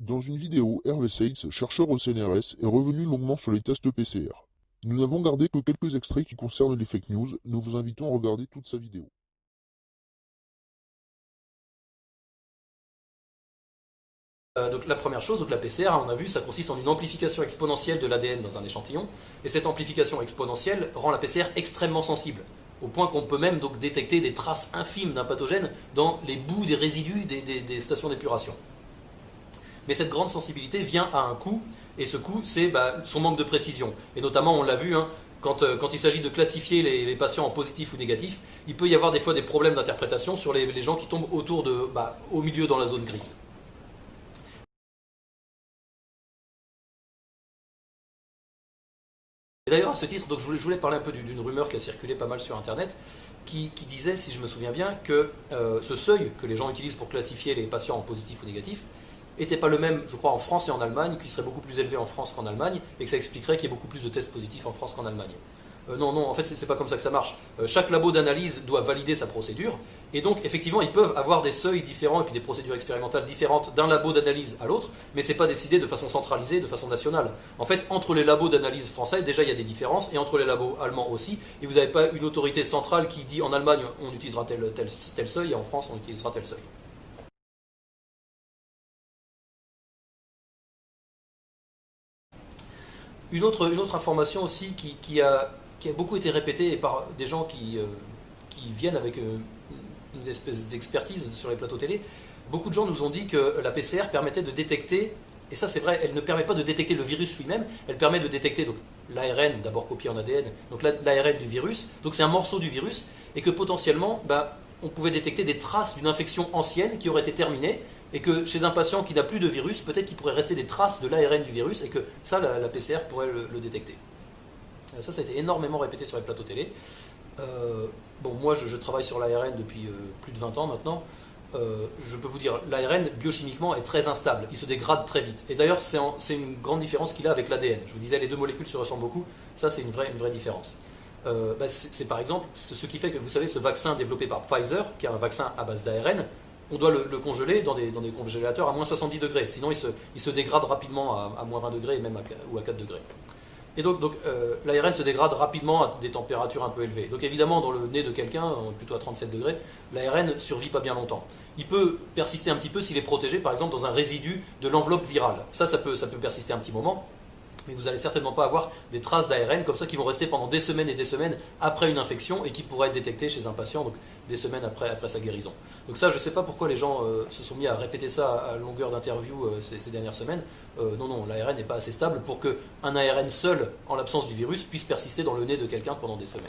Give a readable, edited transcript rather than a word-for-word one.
Dans une vidéo, Hervé Seitz, chercheur au CNRS, est revenu longuement sur les tests PCR. Nous n'avons gardé que quelques extraits qui concernent les fake news, nous vous invitons à regarder toute sa vidéo. Donc la première chose, donc la PCR, on a vu, ça consiste en une amplification exponentielle de l'ADN dans un échantillon, et cette amplification exponentielle rend la PCR extrêmement sensible, au point qu'on peut même donc détecter des traces infimes d'un pathogène dans les bouts des résidus des stations d'épuration. Mais cette grande sensibilité vient à un coût, et ce coût, c'est son manque de précision. Et notamment, on l'a vu, quand il s'agit de classifier les patients en positif ou négatif, il peut y avoir des fois des problèmes d'interprétation sur les gens qui tombent au milieu dans la zone grise. Et d'ailleurs, à ce titre, donc je voulais parler un peu d'une rumeur qui a circulé pas mal sur Internet, qui disait, si je me souviens bien, que ce seuil que les gens utilisent pour classifier les patients en positif ou négatif n'était pas le même, je crois, en France et en Allemagne, qu'il serait beaucoup plus élevé en France qu'en Allemagne, et que ça expliquerait qu'il y ait beaucoup plus de tests positifs en France qu'en Allemagne. Non, en fait, c'est pas comme ça que ça marche. Chaque labo d'analyse doit valider sa procédure, et donc, effectivement, ils peuvent avoir des seuils différents et puis des procédures expérimentales différentes d'un labo d'analyse à l'autre, mais c'est pas décidé de façon centralisée, de façon nationale. En fait, entre les labos d'analyse français, déjà, il y a des différences, et entre les labos allemands aussi, et vous n'avez pas une autorité centrale qui dit en Allemagne, on utilisera tel seuil, et en France, on utilisera tel seuil. Une autre information aussi qui a beaucoup été répétée par des gens qui viennent avec une espèce d'expertise sur les plateaux télé. Beaucoup de gens nous ont dit que la PCR permettait de détecter, et ça c'est vrai, elle ne permet pas de détecter le virus lui-même, elle permet de détecter l'ARN, d'abord copié en ADN, donc l'ARN du virus, donc c'est un morceau du virus, et que potentiellement, on pouvait détecter des traces d'une infection ancienne qui aurait été terminée, et que chez un patient qui n'a plus de virus, peut-être qu'il pourrait rester des traces de l'ARN du virus, et que ça, la PCR pourrait le détecter. Ça a été énormément répété sur les plateaux télé. Moi, je travaille sur l'ARN depuis plus de 20 ans maintenant. Je peux vous dire, l'ARN, biochimiquement, est très instable. Il se dégrade très vite. Et d'ailleurs, c'est une grande différence qu'il a avec l'ADN. Je vous disais, les deux molécules se ressemblent beaucoup. Ça, c'est une vraie différence. C'est par exemple ce qui fait que, vous savez, ce vaccin développé par Pfizer, qui est un vaccin à base d'ARN, on doit le congeler dans des congélateurs à moins 70 degrés. Sinon, il se dégrade rapidement à moins 20 degrés ou à 4 degrés. Et donc l'ARN se dégrade rapidement à des températures un peu élevées. Donc évidemment, dans le nez de quelqu'un, plutôt à 37 degrés, l'ARN ne survit pas bien longtemps. Il peut persister un petit peu s'il est protégé, par exemple, dans un résidu de l'enveloppe virale. Ça peut persister un petit moment, mais vous n'allez certainement pas avoir des traces d'ARN comme ça qui vont rester pendant des semaines et des semaines après une infection et qui pourraient être détectées chez un patient, donc des semaines après sa guérison. Donc ça, je ne sais pas pourquoi les gens se sont mis à répéter ça à longueur d'interview ces dernières semaines. Non, l'ARN n'est pas assez stable pour qu'un ARN seul, en l'absence du virus, puisse persister dans le nez de quelqu'un pendant des semaines.